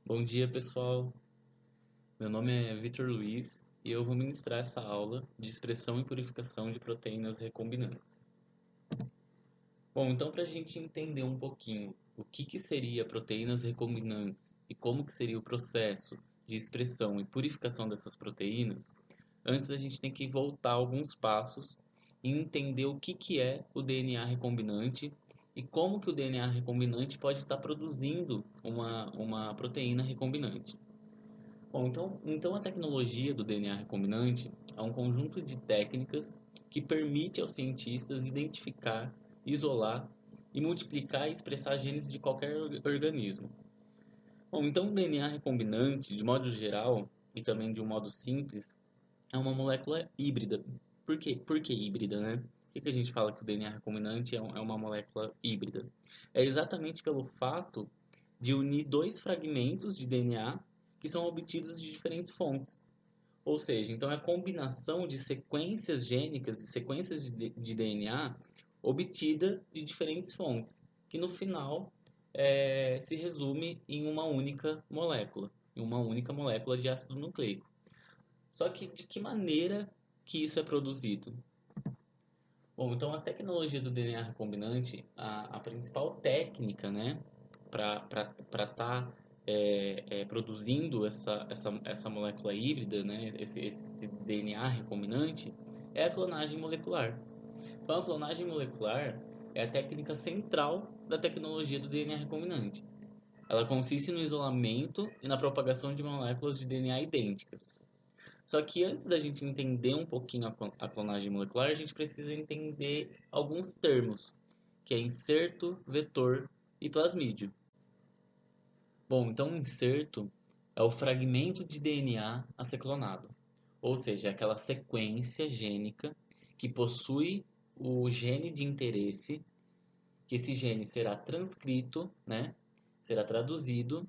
Bom dia, pessoal. Meu nome é Vitor Luiz e eu vou ministrar essa aula de expressão e purificação de proteínas recombinantes. Bom, então para a gente entender um pouquinho o que seria proteínas recombinantes e como que seria o processo de expressão e purificação dessas proteínas, antes a gente tem que voltar alguns passos e entender o que é o DNA recombinante e como que o DNA recombinante pode estar produzindo uma proteína recombinante. Bom, então a tecnologia do DNA recombinante é um conjunto de técnicas que permite aos cientistas identificar, isolar e multiplicar e expressar genes de qualquer organismo. Bom, então o DNA recombinante, de modo geral e também de um modo simples, é uma molécula híbrida. Por quê? Por que híbrida, né? Por que a gente fala que o DNA recombinante é uma molécula híbrida? É exatamente pelo fato de unir dois fragmentos de DNA que são obtidos de diferentes fontes. Ou seja, então é a combinação de sequências gênicas e sequências de DNA obtida de diferentes fontes, que no final se resume em uma única molécula, de ácido nucleico. Só que de que maneira que isso é produzido? Bom, então a tecnologia do DNA recombinante, a principal técnica, né, para estar produzindo essa molécula híbrida, né, esse DNA recombinante, é a clonagem molecular. Então a clonagem molecular é a técnica central da tecnologia do DNA recombinante. Ela consiste no isolamento e na propagação de moléculas de DNA idênticas. Só que antes da gente entender um pouquinho a clonagem molecular, a gente precisa entender alguns termos, que é inserto, vetor e plasmídio. Bom, então inserto é o fragmento de DNA a ser clonado, ou seja, é aquela sequência gênica que possui o gene de interesse, que esse gene será transcrito, né, será traduzido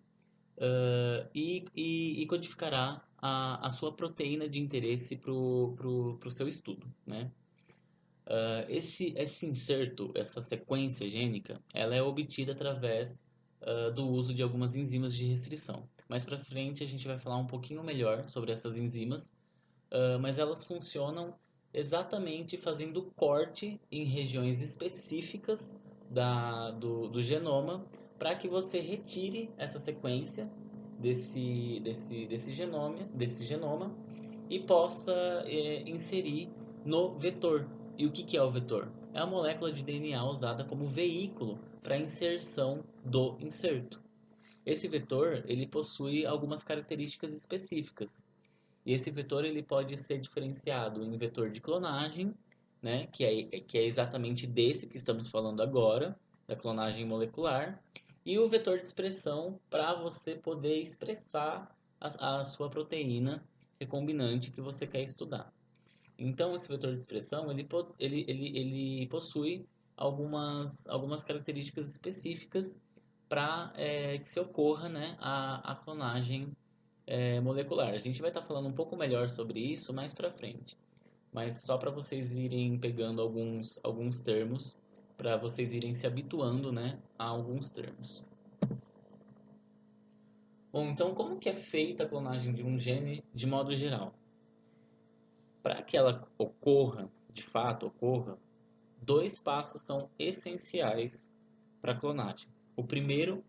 e codificará a sua proteína de interesse para o seu estudo, né? Esse inserto, essa sequência gênica, ela é obtida através do uso de algumas enzimas de restrição. Mais para frente a gente vai falar um pouquinho melhor sobre essas enzimas, mas elas funcionam exatamente fazendo corte em regiões específicas do genoma para que você retire essa sequência desse genoma e possa inserir no vetor. E o que é o vetor? É a molécula de DNA usada como veículo para a inserção do inserto. Esse vetor ele possui algumas características específicas. E esse vetor ele pode ser diferenciado em vetor de clonagem, né, que é exatamente desse que estamos falando agora, da clonagem molecular, e o vetor de expressão para você poder expressar a sua proteína recombinante que você quer estudar. Então, esse vetor de expressão ele possui algumas características específicas para que se ocorra, né, a clonagem molecular. A gente vai estar falando um pouco melhor sobre isso mais para frente, mas só para vocês irem pegando alguns termos, para vocês irem se habituando, né, a alguns termos. Bom, então como que é feita a clonagem de um gene de modo geral? Para que ela ocorra, de fato ocorra, dois passos são essenciais para a clonagem. O primeiro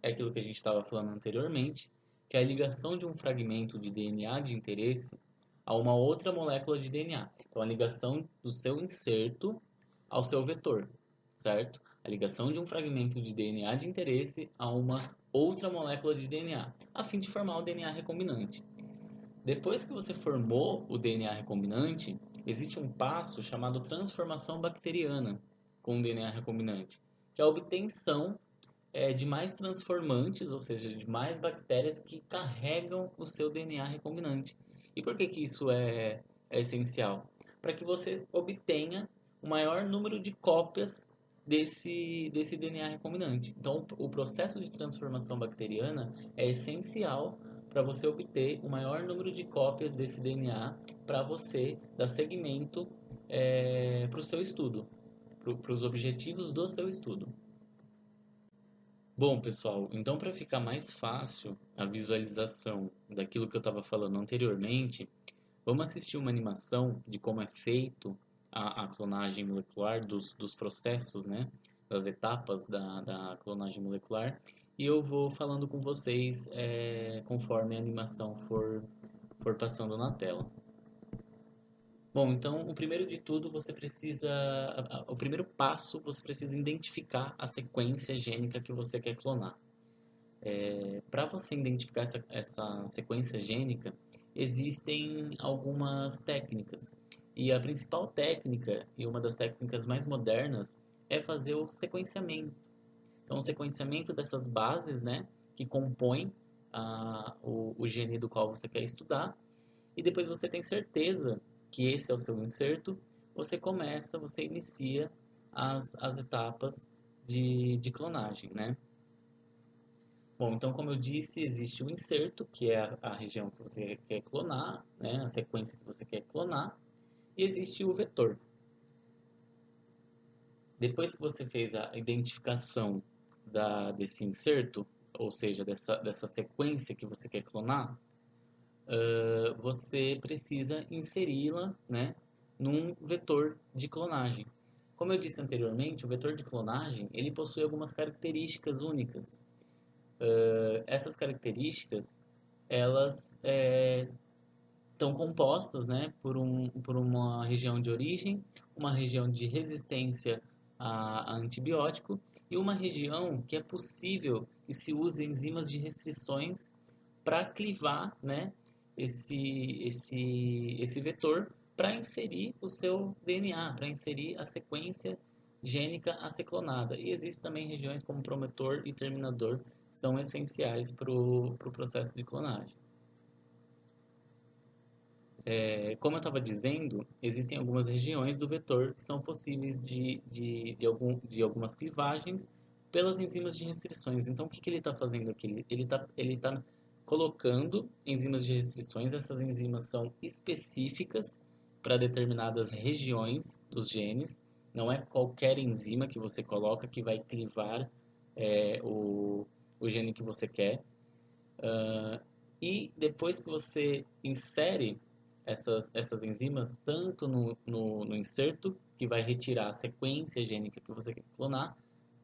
é aquilo que a gente estava falando anteriormente, que é a ligação de um fragmento de DNA de interesse a uma outra molécula de DNA. Então, a ligação do seu inserto ao seu vetor, certo? A ligação de um fragmento de DNA de interesse a uma outra molécula de DNA, a fim de formar o DNA recombinante. Depois que você formou o DNA recombinante, existe um passo chamado transformação bacteriana com o DNA recombinante, que é a obtenção de mais transformantes, ou seja, de mais bactérias que carregam o seu DNA recombinante. E por que que isso é essencial? Para que você obtenha o maior número de cópias desse DNA recombinante. Então, o processo de transformação bacteriana é essencial para você obter o maior número de cópias desse DNA para você dar seguimento para o seu estudo, para os objetivos do seu estudo. Bom, pessoal, então para ficar mais fácil a visualização daquilo que eu estava falando anteriormente, vamos assistir uma animação de como é feito a clonagem molecular, dos processos, né? Das etapas da clonagem molecular. E eu vou falando com vocês conforme a animação for passando na tela. Bom, então o primeiro de tudo você precisa, o primeiro passo você precisa identificar a sequência gênica que você quer clonar. Para você identificar essa sequência gênica, existem algumas técnicas. E a principal técnica, e uma das técnicas mais modernas, é fazer o sequenciamento. Então, o sequenciamento dessas bases, né, que compõem o gene do qual você quer estudar, e depois você tem certeza que esse é o seu inserto, você inicia as etapas de clonagem, né? Bom, então, como eu disse, existe o inserto, que é a região que você quer clonar, né, a sequência que você quer clonar, e existe o vetor. Depois que você fez a identificação desse inserto, ou seja, dessa sequência que você quer clonar, você precisa inseri-la, né, num vetor de clonagem. Como eu disse anteriormente, o vetor de clonagem ele possui algumas características únicas. Essas características elas estão compostas, né, por uma região de origem, uma região de resistência a antibiótico e uma região que é possível que se use enzimas de restrições para clivar, né, esse vetor para inserir o seu DNA, para inserir a sequência gênica a ser clonada. E existem também regiões como promotor e terminador que são essenciais para o processo de clonagem. Como eu estava dizendo, existem algumas regiões do vetor que são possíveis de algumas clivagens pelas enzimas de restrições. Então, o que ele está fazendo aqui? Ele tá colocando enzimas de restrições. Essas enzimas são específicas para determinadas regiões dos genes. Não é qualquer enzima que você coloca que vai clivar o gene que você quer. E depois que você insere essas enzimas tanto no inserto, que vai retirar a sequência gênica que você quer clonar,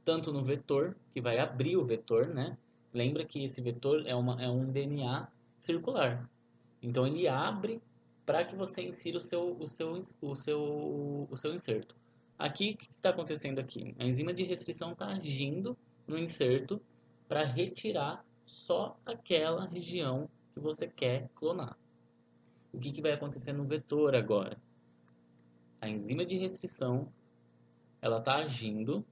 tanto no vetor, que vai abrir o vetor, né? Lembra que esse vetor é um DNA circular. Então ele abre para que você insira o seu inserto. Aqui, o que está acontecendo aqui? A enzima de restrição está agindo no inserto para retirar só aquela região que você quer clonar. O que vai acontecer no vetor agora? A enzima de restrição ela está agindo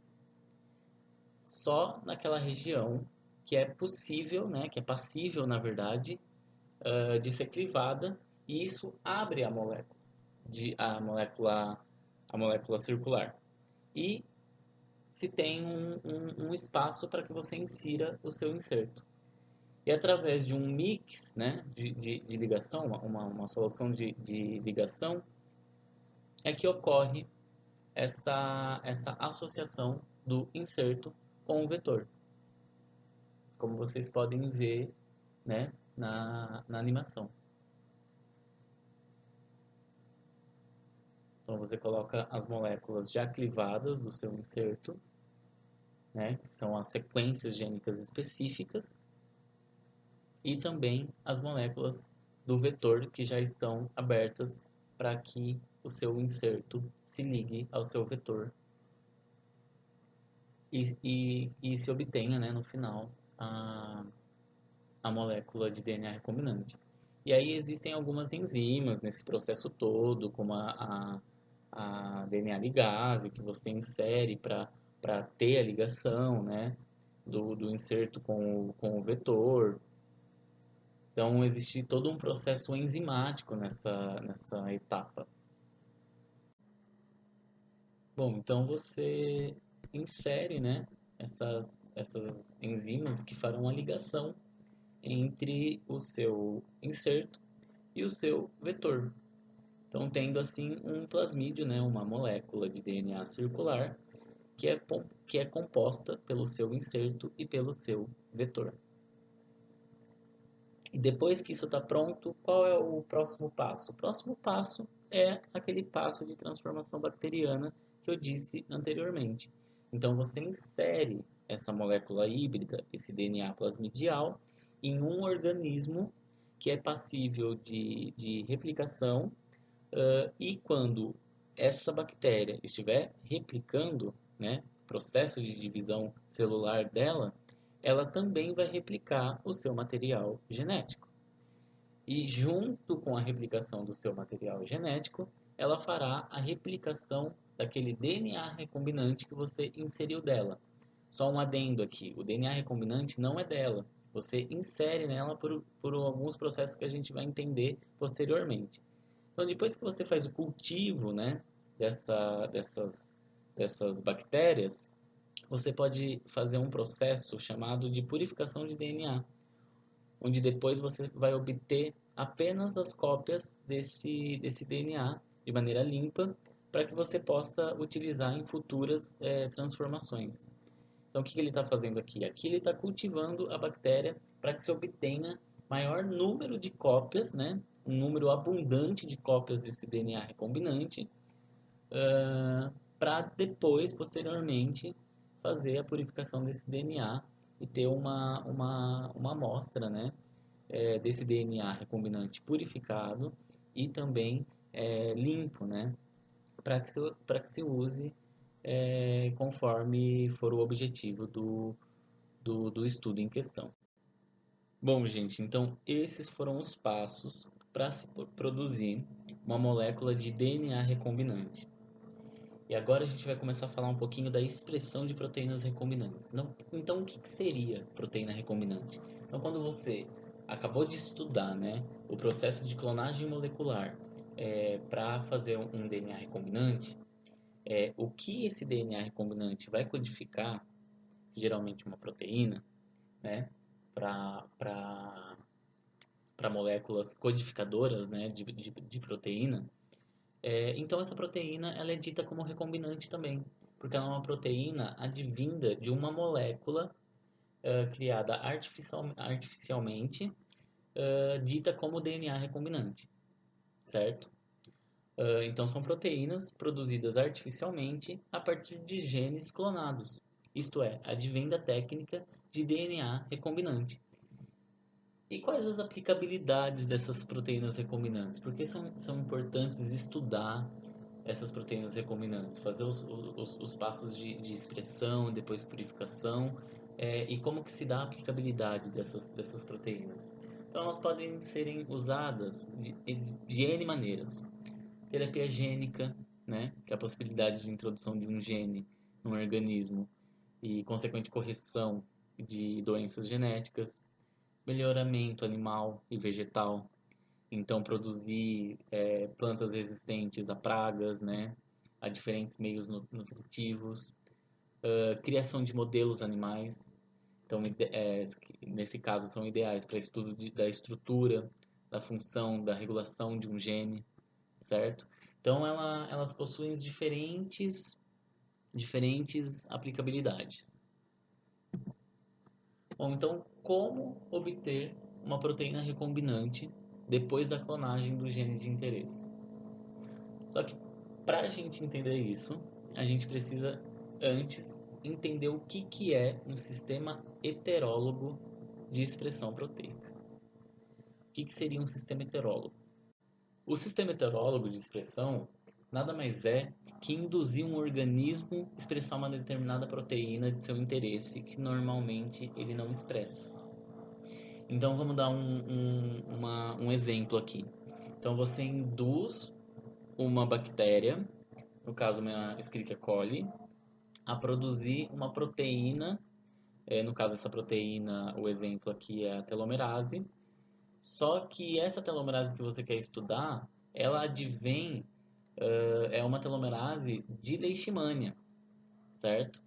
só naquela região que é possível, né, que é passível, na verdade, de ser clivada, e isso abre a molécula circular. E se tem um espaço para que você insira o seu inserto. E através de um mix, né, de ligação, uma solução de ligação, é que ocorre essa associação do inserto com o vetor. Como vocês podem ver, né, na animação. Então você coloca as moléculas já clivadas do seu inserto, né, que são as sequências gênicas específicas, e também as moléculas do vetor que já estão abertas para que o seu inserto se ligue ao seu vetor e se obtenha, né, no final a molécula de DNA recombinante. E aí existem algumas enzimas nesse processo todo, como a DNA ligase, que você insere para ter a ligação, né, do inserto com o vetor. Então, existe todo um processo enzimático nessa etapa. Bom, então você insere, né, essas enzimas que farão a ligação entre o seu inserto e o seu vetor. Então, tendo assim um plasmídio, né, uma molécula de DNA circular, que é composta pelo seu inserto e pelo seu vetor. E depois que isso está pronto, qual é o próximo passo? O próximo passo é aquele passo de transformação bacteriana que eu disse anteriormente. Então você insere essa molécula híbrida, esse DNA plasmidial, em um organismo que é passível de replicação, e quando essa bactéria estiver replicando, né, processo de divisão celular dela, ela também vai replicar o seu material genético. E junto com a replicação do seu material genético, ela fará a replicação daquele DNA recombinante que você inseriu dela. Só um adendo aqui, o DNA recombinante não é dela. Você insere nela por alguns processos que a gente vai entender posteriormente. Então, depois que você faz o cultivo, né, dessas bactérias, você pode fazer um processo chamado de purificação de DNA, onde depois você vai obter apenas as cópias desse DNA de maneira limpa, para que você possa utilizar em futuras transformações. Então, o que ele está fazendo aqui? Aqui ele está cultivando a bactéria para que se obtenha maior número de cópias, né? Um número abundante de cópias desse DNA recombinante, para depois, posteriormente, fazer a purificação desse DNA e ter uma amostra, né, desse DNA recombinante purificado e também limpo, né, para que se use conforme for o objetivo do estudo em questão. Bom, gente, então esses foram os passos para se produzir uma molécula de DNA recombinante. E agora a gente vai começar a falar um pouquinho da expressão de proteínas recombinantes. Então, o que seria proteína recombinante? Então, quando você acabou de estudar, né, o processo de clonagem molecular para fazer um DNA recombinante, o que esse DNA recombinante vai codificar, geralmente uma proteína, né, para moléculas codificadoras, né, de proteína. Então essa proteína ela é dita como recombinante também, porque ela é uma proteína advinda de uma molécula criada artificialmente, dita como DNA recombinante, certo? Então são proteínas produzidas artificialmente a partir de genes clonados, isto é, advém da técnica de DNA recombinante. E quais as aplicabilidades dessas proteínas recombinantes? Por que são importantes estudar essas proteínas recombinantes, fazer os passos de expressão, depois purificação, e como que se dá a aplicabilidade dessas proteínas. Então, elas podem serem usadas de N maneiras. Terapia gênica, né, que é a possibilidade de introdução de um gene no organismo e consequente correção de doenças genéticas. Melhoramento animal e vegetal, então produzir plantas resistentes a pragas, né, a diferentes meios nutritivos, criação de modelos animais, então nesse caso são ideais para estudo da estrutura, da função, da regulação de um gene, certo? Então elas possuem diferentes aplicabilidades. Bom, então como obter uma proteína recombinante depois da clonagem do gene de interesse? Só que para a gente entender isso, a gente precisa antes entender o que é um sistema heterólogo de expressão proteica. O que seria um sistema heterólogo? O sistema heterólogo de expressão nada mais é que induzir um organismo a expressar uma determinada proteína de seu interesse que normalmente ele não expressa. Então vamos dar um exemplo aqui. Então você induz uma bactéria, no caso uma Escherichia coli, a produzir uma proteína, no caso essa proteína, o exemplo aqui é a telomerase, só que essa telomerase que você quer estudar, ela advém, é uma telomerase de leishmania, certo?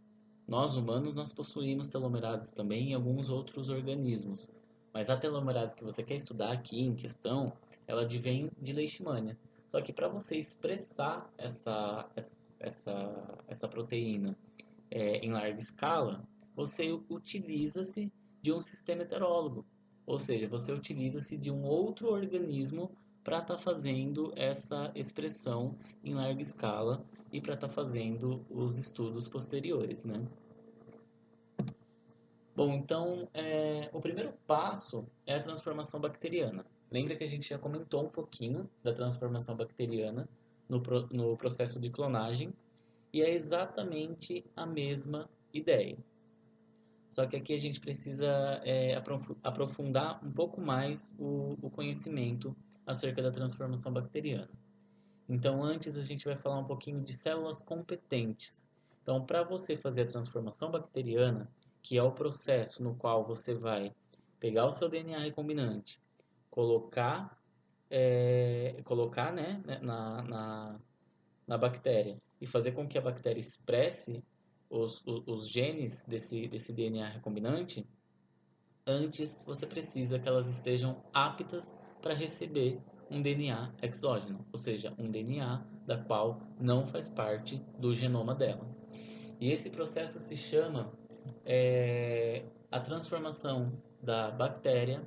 Nós humanos, nós possuímos telomerases também em alguns outros organismos, mas a telomerase que você quer estudar aqui em questão, ela advém de leishmania. Só que para você expressar essa proteína em larga escala, você utiliza-se de um sistema heterólogo, ou seja, você utiliza-se de um outro organismo para estar fazendo essa expressão em larga escala e para estar fazendo os estudos posteriores, né? Bom, então, o primeiro passo é a transformação bacteriana. Lembra que a gente já comentou um pouquinho da transformação bacteriana no processo de clonagem, e é exatamente a mesma ideia. Só que aqui a gente precisa aprofundar um pouco mais o conhecimento acerca da transformação bacteriana. Então, antes a gente vai falar um pouquinho de células competentes. Então, para você fazer a transformação bacteriana, que é o processo no qual você vai pegar o seu DNA recombinante, colocar, né, na bactéria e fazer com que a bactéria expresse os genes desse DNA recombinante, antes você precisa que elas estejam aptas para receber um DNA exógeno, ou seja, um DNA da qual não faz parte do genoma dela. E esse processo se chama a transformação da bactéria,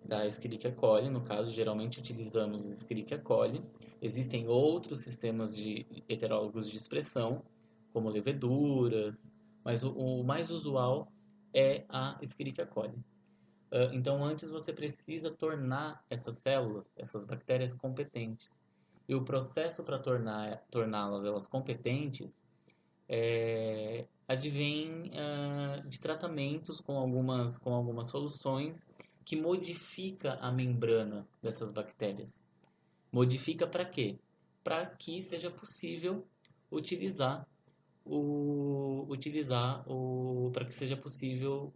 da Escherichia coli, no caso, geralmente utilizamos Escherichia coli. Existem outros sistemas de heterólogos de expressão, como leveduras, mas o mais usual é a Escherichia coli. Então, antes você precisa tornar essas células, essas bactérias competentes. E o processo para torná-las elas competentes advém de tratamentos com algumas soluções que modifica a membrana dessas bactérias. Modifica para quê? Para que seja possível para que seja possível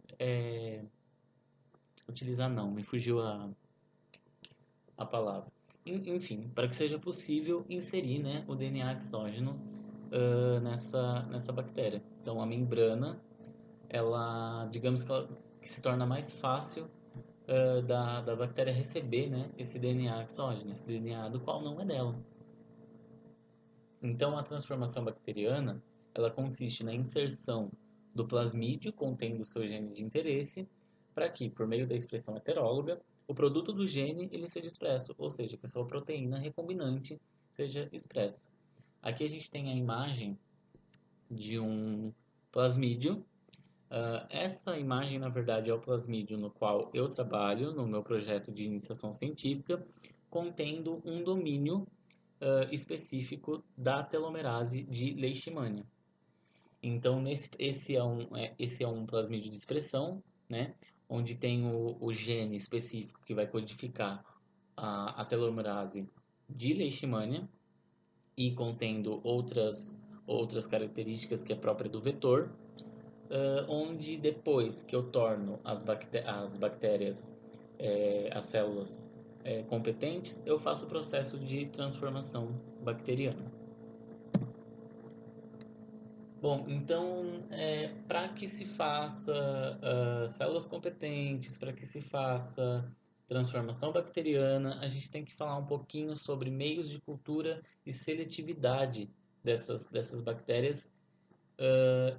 utilizar não, me fugiu a palavra. Enfim, para que seja possível inserir, né, o DNA exógeno nessa bactéria. Então, a membrana, digamos que se torna mais fácil da bactéria receber, né, esse DNA exógeno, esse DNA do qual não é dela. Então, a transformação bacteriana, ela consiste na inserção do plasmídio contendo o seu gene de interesse, para que, por meio da expressão heteróloga, o produto do gene ele seja expresso, ou seja, que a sua proteína recombinante seja expressa. Aqui a gente tem a imagem de um plasmídio. Essa imagem, na verdade, é o plasmídio no qual eu trabalho no meu projeto de iniciação científica, contendo um domínio específico da telomerase de Leishmania. Então, esse é um plasmídio de expressão, né, onde tem o gene específico que vai codificar a telomerase de Leishmania e contendo outras características que é própria do vetor, onde depois que eu torno as bactérias, as células competentes, eu faço o processo de transformação bacteriana. Bom, então, para que se faça células competentes, para que se faça transformação bacteriana, a gente tem que falar um pouquinho sobre meios de cultura e seletividade dessas bactérias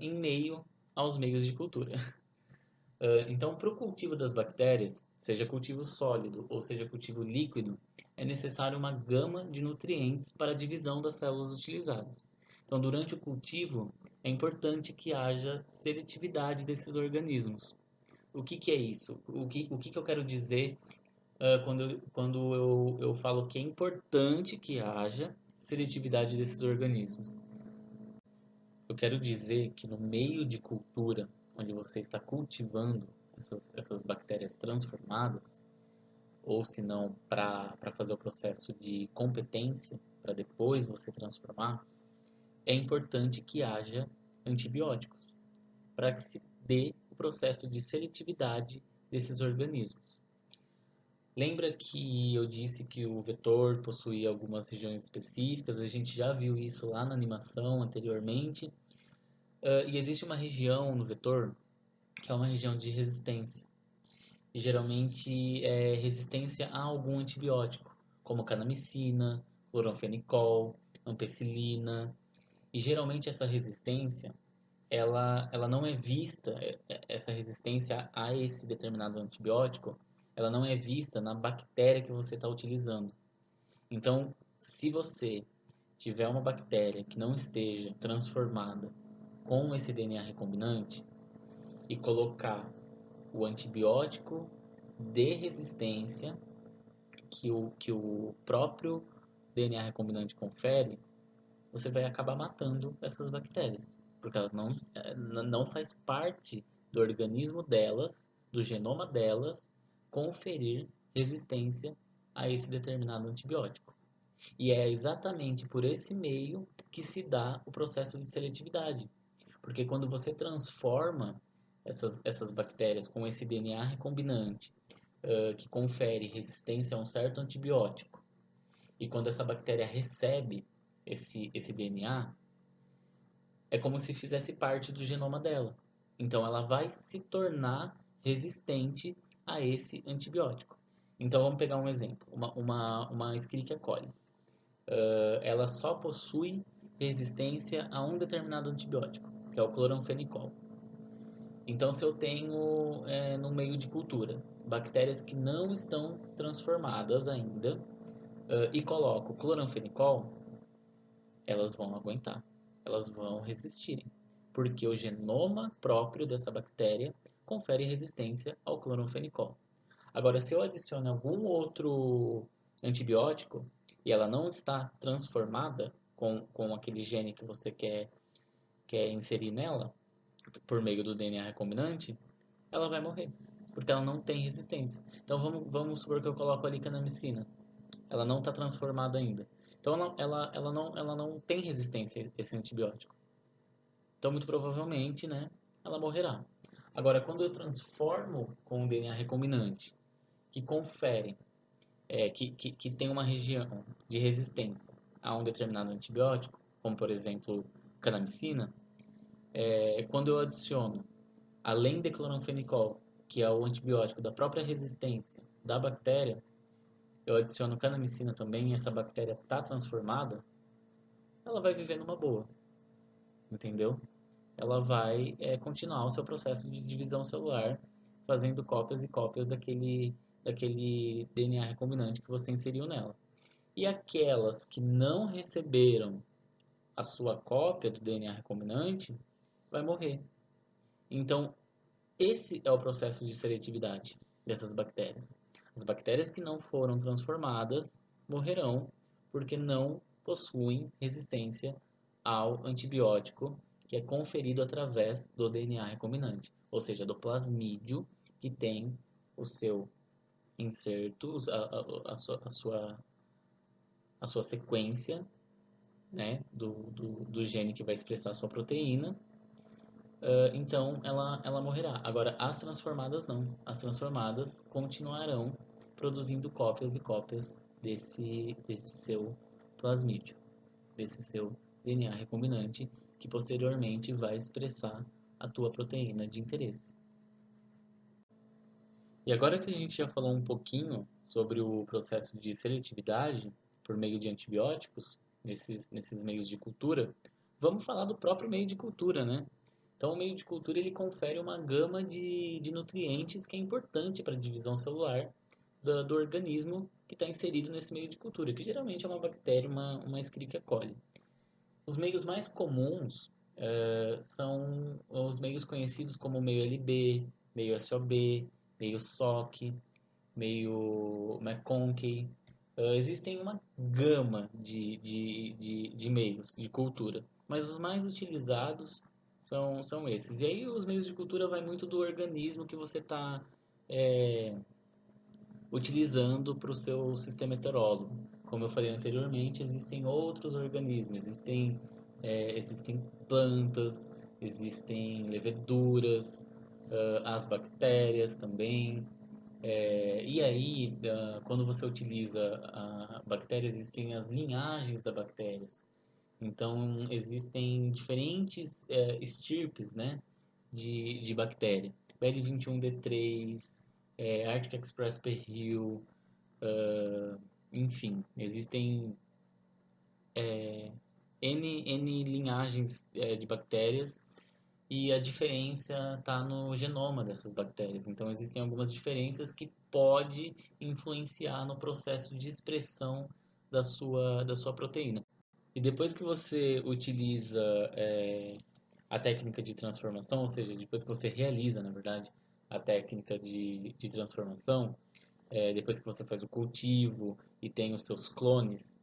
em meio aos meios de cultura. Então, para o cultivo das bactérias, seja cultivo sólido ou seja cultivo líquido, é necessário uma gama de nutrientes para a divisão das células utilizadas. Então, durante o cultivo, é importante que haja seletividade desses organismos. O que é isso? O que eu quero dizer quando eu falo que é importante que haja seletividade desses organismos? Eu quero dizer que no meio de cultura, onde você está cultivando essas bactérias transformadas, ou se não, para fazer o processo de competência, para depois você transformar, é importante que haja antibióticos, para que se dê o processo de seletividade desses organismos. Lembra que eu disse que o vetor possuía algumas regiões específicas? A gente já viu isso lá na animação anteriormente. E existe uma região no vetor que é uma região de resistência. E geralmente é resistência a algum antibiótico, como canamicina, cloranfenicol, ampicilina. E geralmente essa resistência ela não é vista, essa resistência a esse determinado antibiótico, ela não é vista na bactéria que você está utilizando. Então, se você tiver uma bactéria que não esteja transformada com esse DNA recombinante e colocar o antibiótico de resistência que o próprio DNA recombinante confere, você vai acabar matando essas bactérias, porque ela não faz parte do organismo delas, do genoma delas, conferir resistência a esse determinado antibiótico. E é exatamente por esse meio que se dá o processo de seletividade. Porque quando você transforma essas bactérias com esse DNA recombinante, que confere resistência a um certo antibiótico, e quando essa bactéria recebe esse DNA, é como se fizesse parte do genoma dela. Então ela vai se tornar resistente a esse antibiótico. Então vamos pegar um exemplo, uma Escherichia coli. Ela só possui resistência a um determinado antibiótico, que é o cloranfenicol. Então, se eu tenho no meio de cultura bactérias que não estão transformadas ainda e coloco cloranfenicol, elas vão aguentar, elas vão resistirem, porque o genoma próprio dessa bactéria confere resistência ao cloranfenicol. Agora, se eu adiciono algum outro antibiótico e ela não está transformada com aquele gene que você quer inserir nela, por meio do DNA recombinante, ela vai morrer, porque ela não tem resistência. Então vamos supor que eu coloco ali canamicina, ela não está transformada ainda. Então ela não tem resistência a esse antibiótico. Então muito provavelmente, né, ela morrerá. Agora, quando eu transformo com o DNA recombinante, que confere, que tem uma região de resistência a um determinado antibiótico, como por exemplo canamicina, quando eu adiciono, além de cloranfenicol, que é o antibiótico da própria resistência da bactéria, eu adiciono canamicina também e essa bactéria está transformada, ela vai viver numa boa, entendeu? Ela vai continuar o seu processo de divisão celular, fazendo cópias e cópias daquele DNA recombinante que você inseriu nela. E aquelas que não receberam a sua cópia do DNA recombinante, vai morrer. Então, esse é o processo de seletividade dessas bactérias. As bactérias que não foram transformadas morrerão porque não possuem resistência ao antibiótico que é conferido através do DNA recombinante, ou seja, do plasmídio que tem o seu inserto, a sua sequência, né, do gene que vai expressar a sua proteína. Então ela morrerá. Agora, as transformadas não. As transformadas continuarão produzindo cópias e cópias desse seu plasmídio, desse seu DNA recombinante, que posteriormente vai expressar a tua proteína de interesse. E agora que a gente já falou um pouquinho sobre o processo de seletividade por meio de antibióticos nesses meios de cultura, vamos falar do próprio meio de cultura, né? Então, o meio de cultura ele confere uma gama de nutrientes que é importante para a divisão celular do organismo que está inserido nesse meio de cultura, que geralmente é uma bactéria, uma Escherichia coli. Os meios mais comuns são os meios conhecidos como meio LB, meio SOB, meio SOC, meio McConkey. Existem uma gama de meios de cultura, mas os mais utilizados são esses. E aí os meios de cultura vai muito do organismo que você está utilizando para o seu sistema heterólogo. Como eu falei anteriormente, existem outros organismos, existem plantas, existem leveduras, as bactérias também. E aí, quando você utiliza a bactéria, existem as linhagens das bactérias. Então, existem diferentes estirpes, né, de bactéria. BL21D3, Arctic Express perril, enfim, existem N linhagens de bactérias e a diferença está no genoma dessas bactérias. Então, existem algumas diferenças que pode influenciar no processo de expressão da sua proteína. E depois que você utiliza a técnica de transformação, ou seja, depois que você realiza, na verdade, a técnica de transformação, depois que você faz o cultivo e tem os seus clones,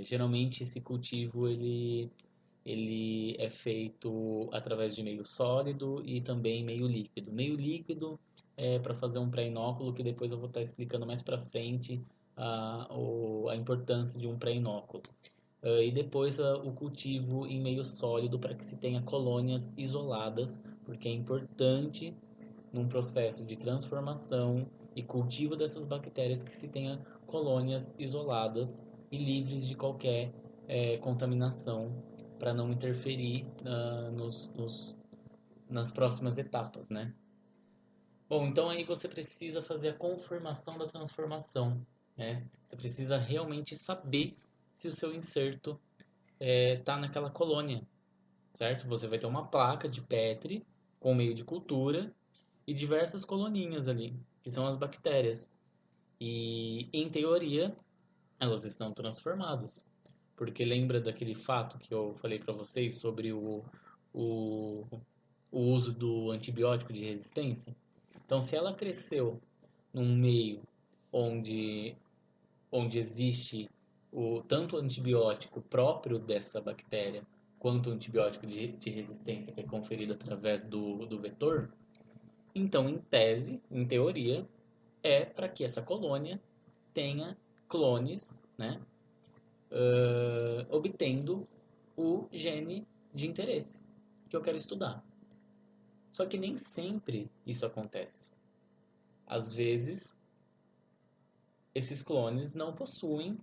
geralmente esse cultivo ele é feito através de meio sólido e também meio líquido. Meio líquido é para fazer um pré-inóculo, que depois eu vou estar explicando mais para frente a importância de um pré-inóculo. E depois o cultivo em meio sólido para que se tenha colônias isoladas, porque é importante num processo de transformação e cultivo dessas bactérias que se tenha colônias isoladas e livres de qualquer contaminação para não interferir nas próximas etapas, né? Bom, então aí você precisa fazer a confirmação da transformação, né? Você precisa realmente saber se o seu inserto está naquela colônia, certo? Você vai ter uma placa de Petri com meio de cultura e diversas coloninhas ali, que são as bactérias. E, em teoria, elas estão transformadas. Porque lembra daquele fato que eu falei para vocês sobre o, o uso do antibiótico de resistência? Então, se ela cresceu num meio onde, onde existe tanto o antibiótico próprio dessa bactéria quanto o antibiótico de resistência que é conferido através do vetor, então, em tese, em teoria, é para que essa colônia tenha clones, né, obtendo o gene de interesse que eu quero estudar. Só que nem sempre isso acontece. Às vezes, esses clones não possuem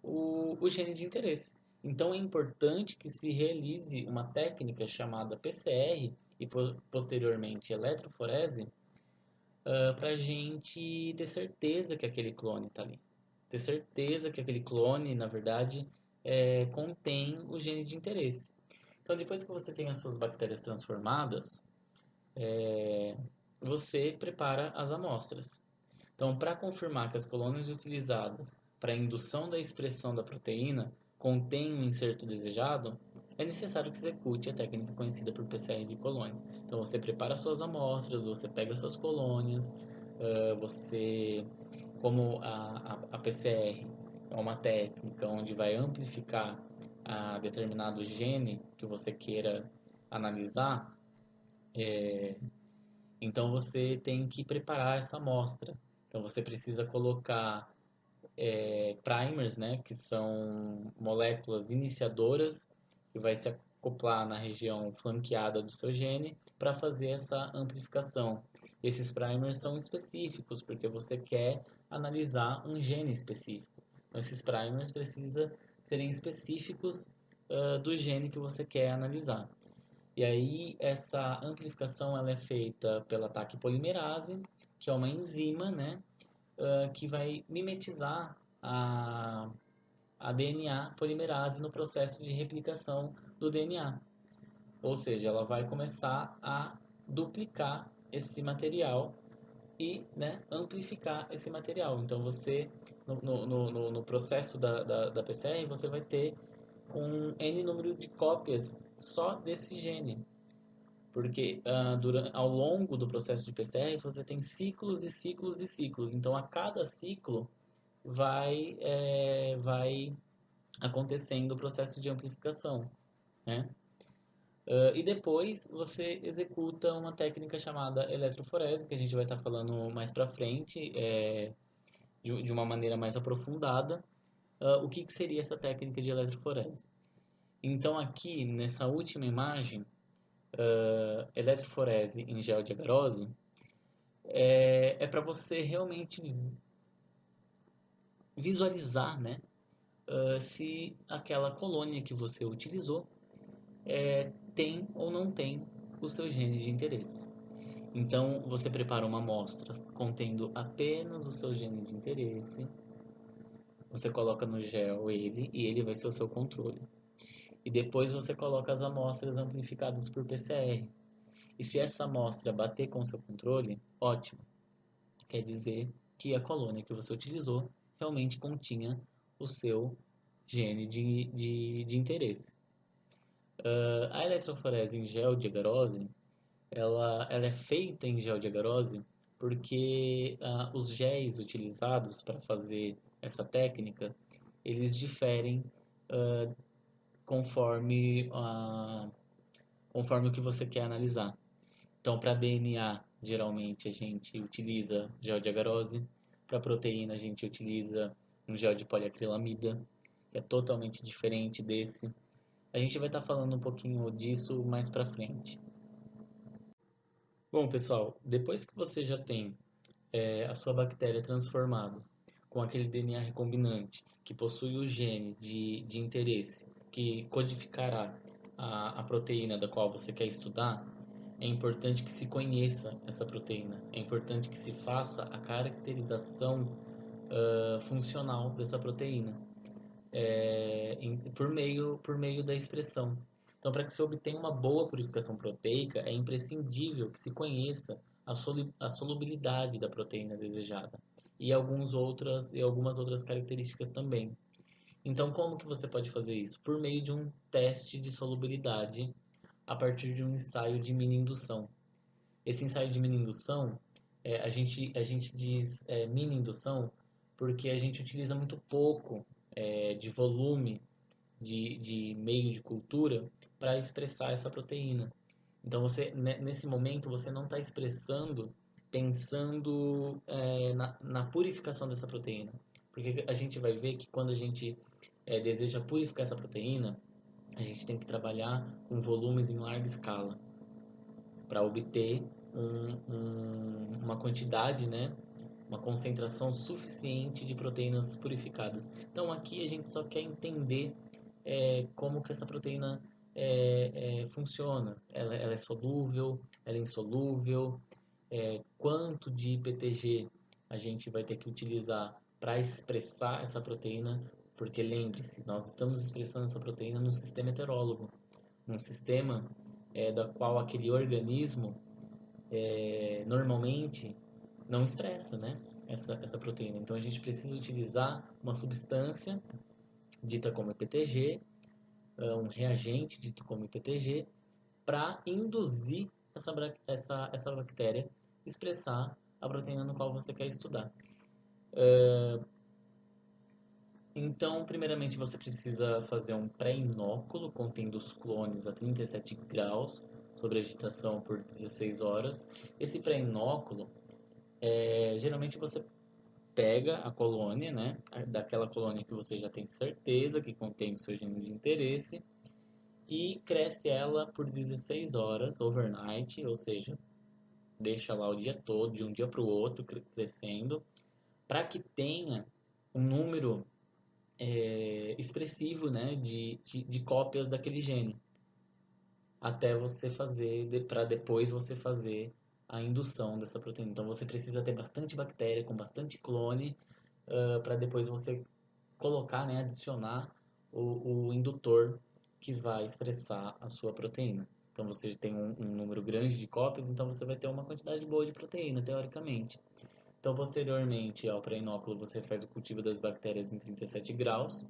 o gene de interesse. Então, é importante que se realize uma técnica chamada PCR e posteriormente eletroforese para a gente ter certeza que aquele clone está ali. Ter certeza que aquele clone, na verdade, contém o gene de interesse. Então, depois que você tem as suas bactérias transformadas, você prepara as amostras. Então, para confirmar que as colônias utilizadas para a indução da expressão da proteína contêm o inserto desejado, é necessário que execute a técnica conhecida por PCR de colônia. Então, você prepara suas amostras, você pega suas colônias, você, como a PCR é uma técnica onde vai amplificar a determinado gene que você queira analisar, então você tem que preparar essa amostra. Então você precisa colocar primers, né, que são moléculas iniciadoras que vai se acoplar na região flanqueada do seu gene para fazer essa amplificação. Esses primers são específicos porque você quer analisar um gene específico. Então esses primers precisam serem específicos do gene que você quer analisar. E aí essa amplificação ela é feita pela TAC polimerase, que é uma enzima, né, que vai mimetizar a DNA polimerase no processo de replicação do DNA. Ou seja, ela vai começar a duplicar esse material e, né, amplificar esse material. Então você, no processo da PCR, você vai ter um N número de cópias só desse gene. Porque ao longo do processo de PCR você tem ciclos e ciclos e ciclos. Então a cada ciclo vai acontecendo o processo de amplificação, né? E depois você executa uma técnica chamada eletroforese, que a gente vai estar falando mais para frente, de uma maneira mais aprofundada. O que seria essa técnica de eletroforese? Então aqui, nessa última imagem, eletroforese em gel de agarose, é para você realmente visualizar, né, se aquela colônia que você utilizou tem ou não tem o seu gene de interesse. Então, você prepara uma amostra contendo apenas o seu gene de interesse, você coloca no gel ele e ele vai ser o seu controle. e depois você coloca as amostras amplificadas por PCR. E se essa amostra bater com o seu controle, ótimo. Quer dizer que a colônia que você utilizou realmente continha o seu gene de interesse. A eletroforese em gel de agarose, ela é feita em gel de agarose porque os géis utilizados para fazer essa técnica, eles diferem uh, conforme, conforme o que você quer analisar. Então, para DNA, geralmente a gente utiliza gel de agarose. Para proteína, a gente utiliza um gel de poliacrilamida, que é totalmente diferente desse. A gente vai estar falando um pouquinho disso mais para frente. Bom, pessoal, depois que você já tem a sua bactéria transformada com aquele DNA recombinante que possui o gene de interesse, que codificará a proteína da qual você quer estudar, é importante que se conheça essa proteína, é importante que se faça a caracterização funcional dessa proteína por meio da expressão. Então, para que se obtenha uma boa purificação proteica, é imprescindível que se conheça a solubilidade da proteína desejada e algumas outras características também. Então, como que você pode fazer isso? Por meio de um teste de solubilidade a partir de um ensaio de mini-indução. Esse ensaio de mini-indução, a gente diz mini-indução porque a gente utiliza muito pouco de volume de meio de cultura para expressar essa proteína. Então, nesse momento, você não está expressando pensando na purificação dessa proteína. Porque a gente vai ver que quando a gente deseja purificar essa proteína, a gente tem que trabalhar com volumes em larga escala para obter uma quantidade, né, uma concentração suficiente de proteínas purificadas. Então aqui a gente só quer entender como que essa proteína funciona. Ela é solúvel, ela é insolúvel, quanto de PTG a gente vai ter que utilizar para expressar essa proteína, porque lembre-se, nós estamos expressando essa proteína num sistema heterólogo, num sistema da qual aquele organismo normalmente não expressa, né, essa proteína. Então a gente precisa utilizar uma substância dita como PTG, um reagente dito como PTG, para induzir essa bactéria a expressar a proteína no qual você quer estudar. Então, primeiramente, você precisa fazer um pré-inóculo contendo os clones a 37 graus sobre agitação por 16 horas. Esse pré-inóculo, geralmente você pega a colônia, né, daquela colônia que você já tem certeza que contém o seu gene de interesse e cresce ela por 16 horas overnight, ou seja, deixa lá o dia todo, de um dia para o outro, crescendo, para que tenha um número expressivo, né, de cópias daquele gene, até você fazer, para depois você fazer a indução dessa proteína. Então você precisa ter bastante bactéria com bastante clone para depois você colocar, né, adicionar o indutor que vai expressar a sua proteína. Então você tem um número grande de cópias, então você vai ter uma quantidade boa de proteína, teoricamente. Então, posteriormente ao pré-inóculo, você faz o cultivo das bactérias em 37 graus,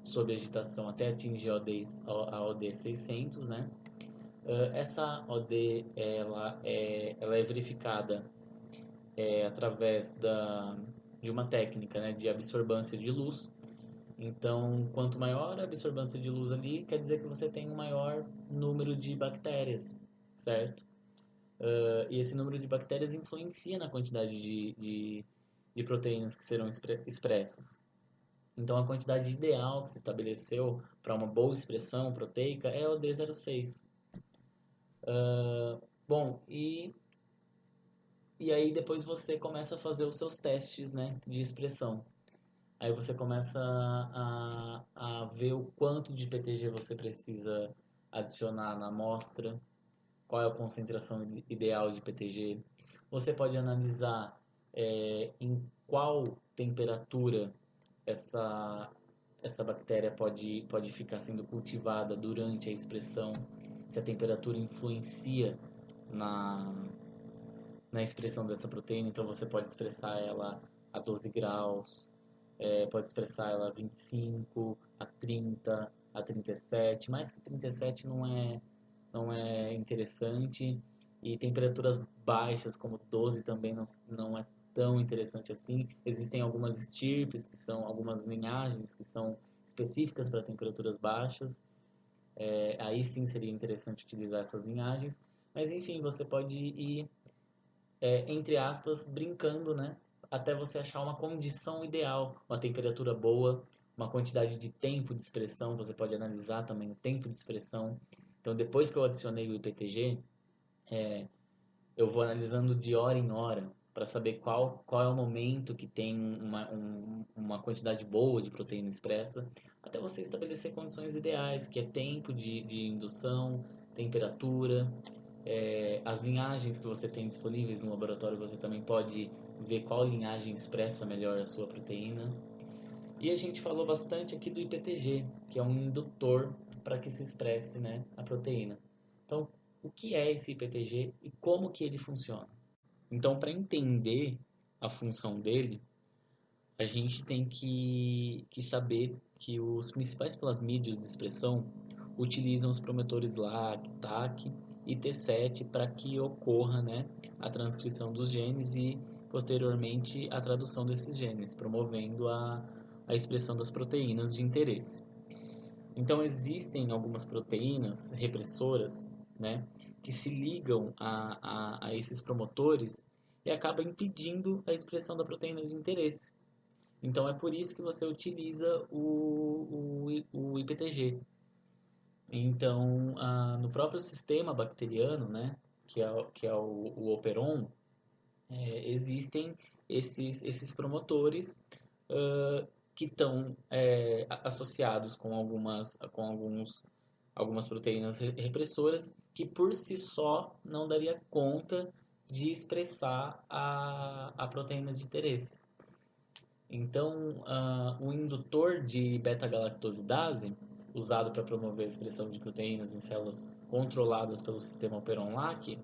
sob agitação até atingir a OD 600, né? Essa OD ela é verificada através de uma técnica, né, de absorbância de luz. Então, quanto maior a absorbância de luz ali, quer dizer que você tem um maior número de bactérias, certo? E esse número de bactérias influencia na quantidade de proteínas que serão expressas. Então, a quantidade ideal que se estabeleceu para uma boa expressão proteica é o D06. Bom, e aí depois você começa a fazer os seus testes, né, de expressão. Aí você começa a ver o quanto de PTG você precisa adicionar na amostra, qual é a concentração ideal de PTG. Você pode analisar em qual temperatura essa essa bactéria pode ficar sendo cultivada durante a expressão, se a temperatura influencia na, na expressão dessa proteína. Então você pode expressar ela a 12 graus, pode expressar ela a 25, a 30, a 37. Mais que 37 não é interessante. E temperaturas baixas, como 12, também não é tão interessante assim. Existem algumas estirpes, que são algumas linhagens que são específicas para temperaturas baixas. Aí sim seria interessante utilizar essas linhagens. Mas enfim, você pode ir, entre aspas, brincando, né? Até você achar uma condição ideal, uma temperatura boa, uma quantidade de tempo de expressão. Você pode analisar também o tempo de expressão. Então, depois que eu adicionei o IPTG, eu vou analisando de hora em hora para saber qual é o momento que tem uma quantidade boa de proteína expressa, até você estabelecer condições ideais, que é tempo de indução, temperatura, as linhagens que você tem disponíveis no laboratório. Você também pode ver qual linhagem expressa melhor a sua proteína. E a gente falou bastante aqui do IPTG, que é um indutor para que se expresse, né, a proteína. Então, o que é esse IPTG e como que ele funciona? Então, para entender a função dele, a gente tem que saber que os principais plasmídios de expressão utilizam os promotores LAC, TAC e T7 para que ocorra, né, a transcrição dos genes e, posteriormente, a tradução desses genes, promovendo a expressão das proteínas de interesse. Então, existem algumas proteínas repressoras, né, que se ligam a esses promotores e acabam impedindo a expressão da proteína de interesse. Então, é por isso que você utiliza o IPTG. Então, no próprio sistema bacteriano, né, que é o Operon, existem esses promotores que estão associados com algumas proteínas repressoras que por si só não daria conta de expressar a proteína de interesse. Então, o indutor de beta-galactosidase, usado para promover a expressão de proteínas em células controladas pelo sistema Operon-LAC,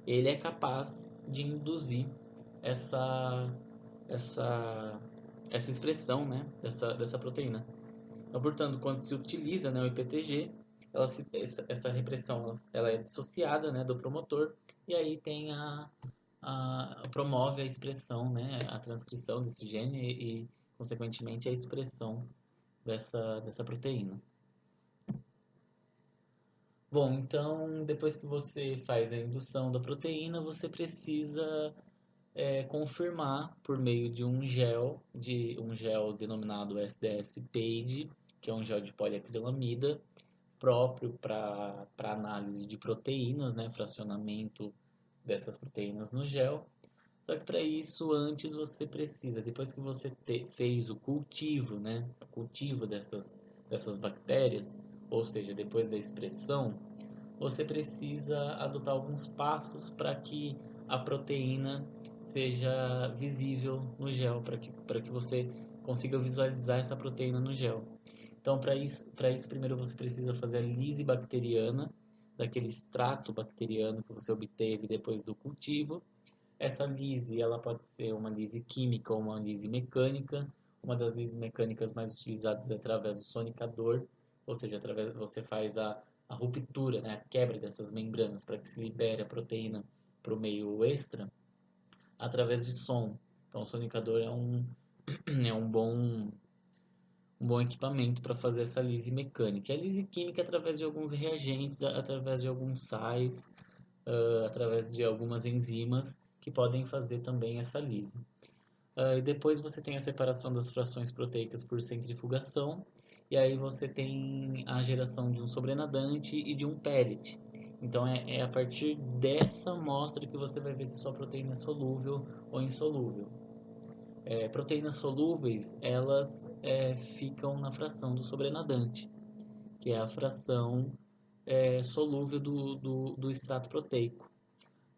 ele é capaz de induzir essa expressão, né, dessa proteína. Então, portanto, quando se utiliza, né, o IPTG, essa repressão ela é dissociada, né, do promotor, e aí tem promove a expressão, né, a transcrição desse gene e, consequentemente, a expressão dessa proteína. Bom, então, depois que você faz a indução da proteína, você precisa confirmar por meio de um gel denominado SDS-PAGE, que é um gel de poliacrilamida próprio para análise de proteínas, né, fracionamento dessas proteínas no gel. Só que para isso, antes você precisa, depois que você fez o cultivo, né, o cultivo dessas bactérias, ou seja, depois da expressão, você precisa adotar alguns passos para que a proteína seja visível no gel, para que você consiga visualizar essa proteína no gel. Então, para isso primeiro você precisa fazer a lise bacteriana, daquele extrato bacteriano que você obteve depois do cultivo. Essa lise, ela pode ser uma lise química ou uma lise mecânica. Uma das lises mecânicas mais utilizadas é através do sonicador, ou seja, você faz a ruptura, né, a quebra dessas membranas para que se libere a proteína para o meio extra através de som. Então, o sonicador é um bom equipamento para fazer essa lise mecânica. E a lise química é através de alguns reagentes, através de alguns sais, através de algumas enzimas que podem fazer também essa lise. E depois você tem a separação das frações proteicas por centrifugação, e aí você tem a geração de um sobrenadante e de um pellet. Então é a partir dessa amostra que você vai ver se sua proteína é solúvel ou insolúvel. Proteínas solúveis, elas ficam na fração do sobrenadante, que é a fração solúvel do extrato proteico.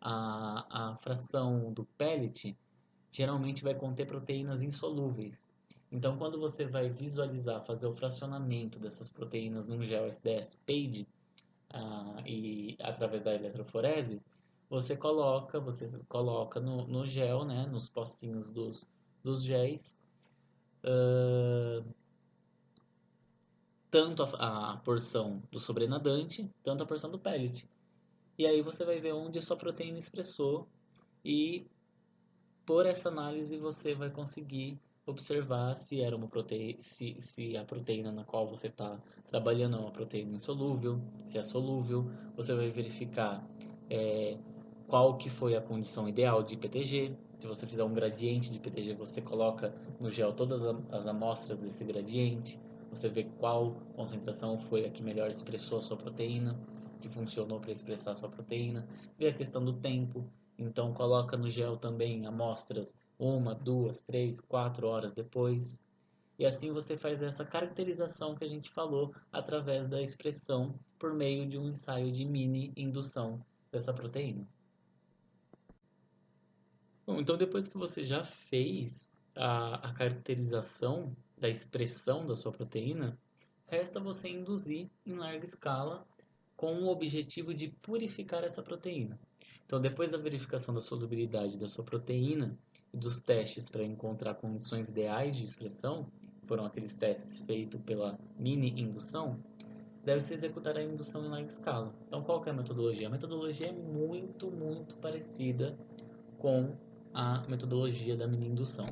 A fração do pellet geralmente vai conter proteínas insolúveis. Então, quando você vai visualizar, fazer o fracionamento dessas proteínas num gel SDS-PAGE, e através da eletroforese, você coloca no gel, né, nos pocinhos dos géis, tanto a porção do sobrenadante, tanto a porção do pellet. E aí você vai ver onde a sua proteína expressou e por essa análise você vai conseguir observar se era uma proteína, se a proteína na qual você está trabalhando é uma proteína insolúvel, se é solúvel. Você vai verificar qual que foi a condição ideal de PTG. Se você fizer um gradiente de PTG, você coloca no gel todas as amostras desse gradiente. Você vê qual concentração foi a que melhor expressou a sua proteína, que funcionou para expressar a sua proteína. Vê a questão do tempo. Então coloca no gel também amostras 1, 2, 3, 4 horas depois. E assim você faz essa caracterização que a gente falou através da expressão por meio de um ensaio de mini indução dessa proteína. Bom, então depois que você já fez a caracterização da expressão da sua proteína, resta você induzir em larga escala com o objetivo de purificar essa proteína. Então, depois da verificação da solubilidade da sua proteína e dos testes para encontrar condições ideais de expressão, foram aqueles testes feitos pela mini-indução, deve-se executar a indução em larga escala. Então, qual que é a metodologia? A metodologia é muito, muito parecida com a metodologia da mini-indução.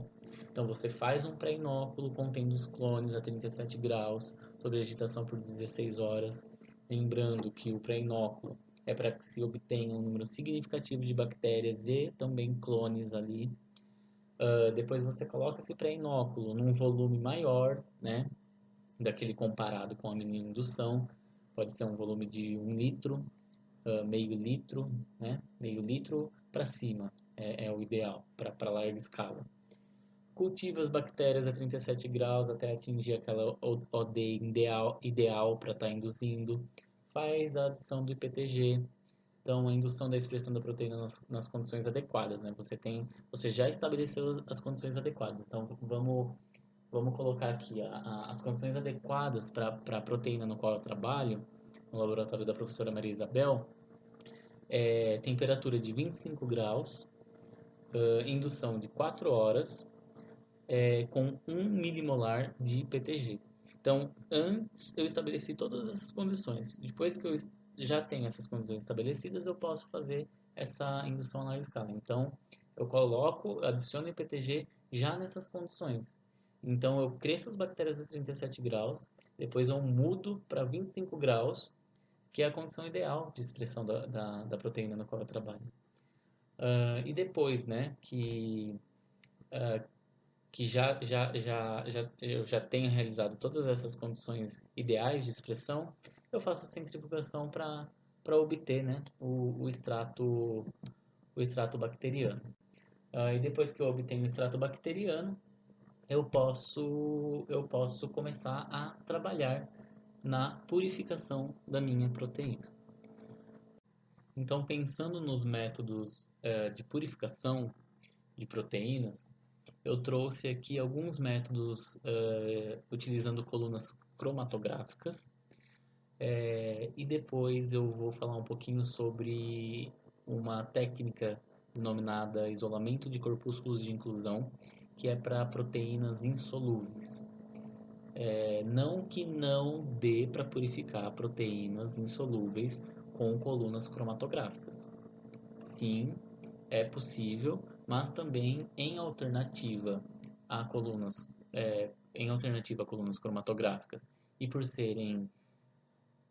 Então, você faz um pré-inóculo contendo os clones a 37 graus, sob agitação por 16 horas. Lembrando que o pré-inóculo é para que se obtenha um número significativo de bactérias e também clones ali. Depois você coloca esse pré-inóculo num volume maior, né, daquele comparado com a mini-indução. Pode ser um volume de 1 litro, meio litro, né, meio litro para cima é o ideal para larga escala. Cultiva as bactérias a 37 graus até atingir aquela OD ideal para estar induzindo. Faz a adição do IPTG. Então, a indução da expressão da proteína nas condições adequadas, né? Você já estabeleceu as condições adequadas. Então, vamos colocar aqui as condições adequadas para a proteína no qual eu trabalho, no laboratório da professora Maria Isabel, temperatura de 25 graus, indução de 4 horas, com 1 milimolar de PTG. Então, antes eu estabeleci todas essas condições. Depois que eu já tenho essas condições estabelecidas, eu posso fazer essa indução a larga escala. Então, eu adiciono IPTG já nessas condições. Então, eu cresço as bactérias a 37 graus, depois eu mudo para 25 graus, que é a condição ideal de expressão da proteína na qual eu trabalho. E depois, né, que eu já tenho realizado todas essas condições ideais de expressão, eu faço a centrifugação para obter, né, o extrato bacteriano. E depois que eu obtenho o extrato bacteriano, eu posso começar a trabalhar na purificação da minha proteína. Então, pensando nos métodos de purificação de proteínas, eu trouxe aqui alguns métodos utilizando colunas cromatográficas, e depois eu vou falar um pouquinho sobre uma técnica denominada isolamento de corpúsculos de inclusão, que é para proteínas insolúveis. Não que não dê para purificar proteínas insolúveis com colunas cromatográficas. Sim, é possível, mas também em alternativa a colunas cromatográficas, e por serem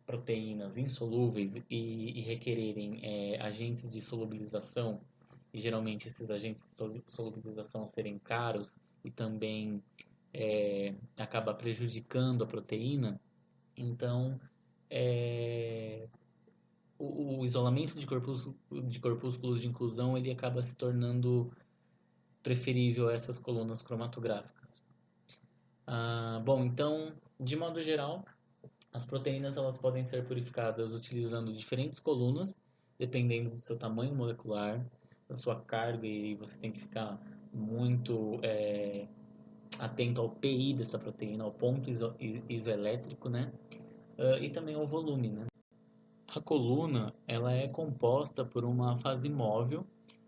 proteínas insolúveis e requererem agentes de solubilização, e geralmente esses agentes de solubilização serem caros e também acaba prejudicando a proteína, então o isolamento de corpúsculos de inclusão ele acaba se tornando preferível a essas colunas cromatográficas. Bom, então, de modo geral, as proteínas elas podem ser purificadas utilizando diferentes colunas, dependendo do seu tamanho molecular, da sua carga, e você tem que ficar muito atento ao PI dessa proteína, ao ponto isoelétrico, né? E também ao volume, né? A coluna, ela é composta por uma fase móvel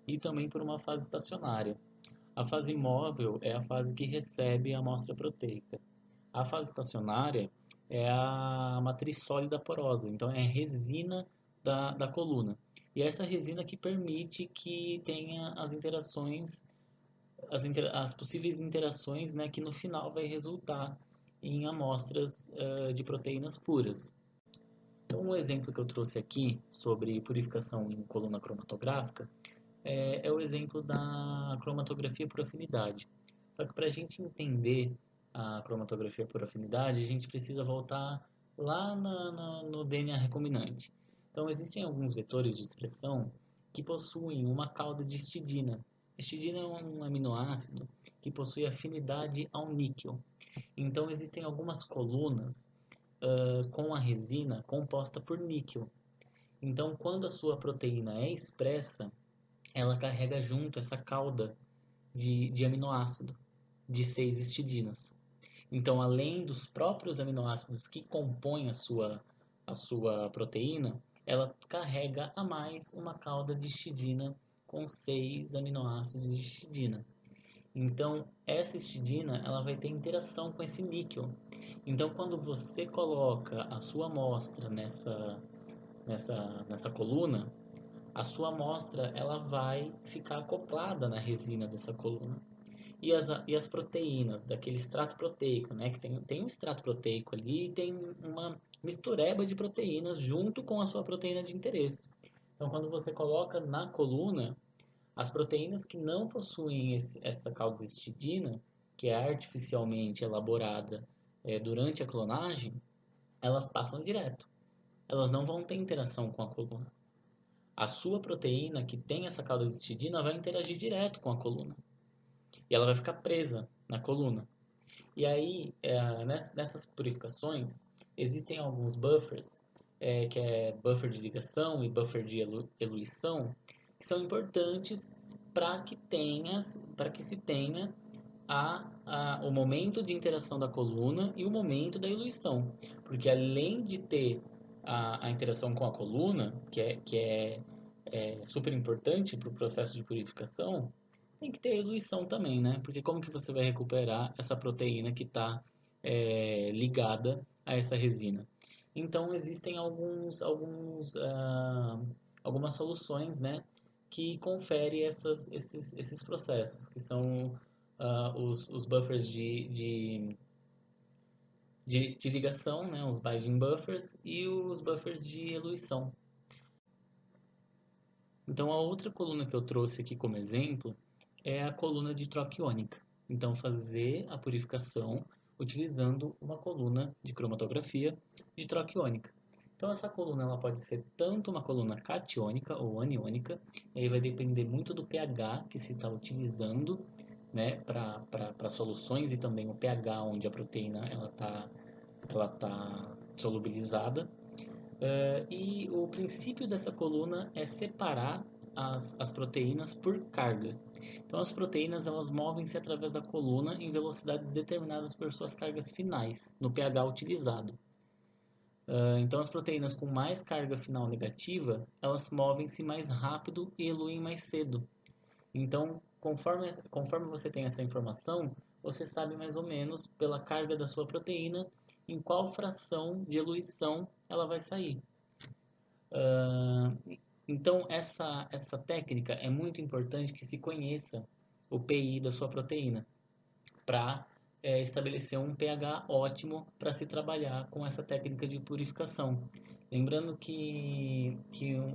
e também por uma fase estacionária. A fase móvel é a fase que recebe a amostra proteica. A fase estacionária é a matriz sólida porosa, então é a resina da coluna. E é essa resina que permite que tenha as interações, as possíveis interações, né, que no final vai resultar em amostras de proteínas puras. Então, um exemplo que eu trouxe aqui sobre purificação em coluna cromatográfica é o exemplo da cromatografia por afinidade. Só que para a gente entender a cromatografia por afinidade, a gente precisa voltar lá no DNA recombinante. Então, existem alguns vetores de expressão que possuem uma cauda de histidina. Histidina é um aminoácido que possui afinidade ao níquel. Então, existem algumas colunas com a resina composta por níquel. Então, quando a sua proteína é expressa, ela carrega junto essa cauda de aminoácido, de 6 histidinas. Então, além dos próprios aminoácidos que compõem a sua proteína, ela carrega a mais uma cauda de histidina com 6 aminoácidos de histidina. Então, essa histidina ela vai ter interação com esse níquel. Então, quando você coloca a sua amostra nessa coluna, a sua amostra ela vai ficar acoplada na resina dessa coluna. E as proteínas daquele extrato proteico, né, que tem um extrato proteico ali e tem uma mistureba de proteínas junto com a sua proteína de interesse. Então, quando você coloca na coluna, as proteínas que não possuem essa caldestidina, que é artificialmente elaborada durante a clonagem, elas passam direto. Elas não vão ter interação com a coluna. A sua proteína que tem essa caldestidina vai interagir direto com a coluna. E ela vai ficar presa na coluna. E aí, nessas purificações, existem alguns buffers, que é buffer de ligação e buffer de eluição, que são importantes para que se tenha o momento de interação da coluna e o momento da eluição. Porque além de ter a interação com a coluna, que é super importante para o processo de purificação, tem que ter eluição também, né? Porque como que você vai recuperar essa proteína que está ligada a essa resina? Então existem algumas soluções, né, que conferem esses processos, que são os buffers de ligação, né, os binding buffers e os buffers de eluição. Então a outra coluna que eu trouxe aqui como exemplo é a coluna de troca iônica. Então, fazer a purificação utilizando uma coluna de cromatografia de troca iônica. Então, essa coluna ela pode ser tanto uma coluna catiônica ou aniônica, e aí vai depender muito do pH que se está utilizando, né, para soluções e também o pH onde a proteína ela tá solubilizada. E o princípio dessa coluna é separar as proteínas por carga. Então, as proteínas elas movem-se através da coluna em velocidades determinadas por suas cargas finais, no pH utilizado. Então, as proteínas com mais carga final negativa, elas movem-se mais rápido e eluem mais cedo. Então, conforme você tem essa informação, você sabe mais ou menos, pela carga da sua proteína, em qual fração de eluição ela vai sair. Então, essa técnica é muito importante que se conheça o PI da sua proteína para estabelecer um pH ótimo para se trabalhar com essa técnica de purificação. Lembrando que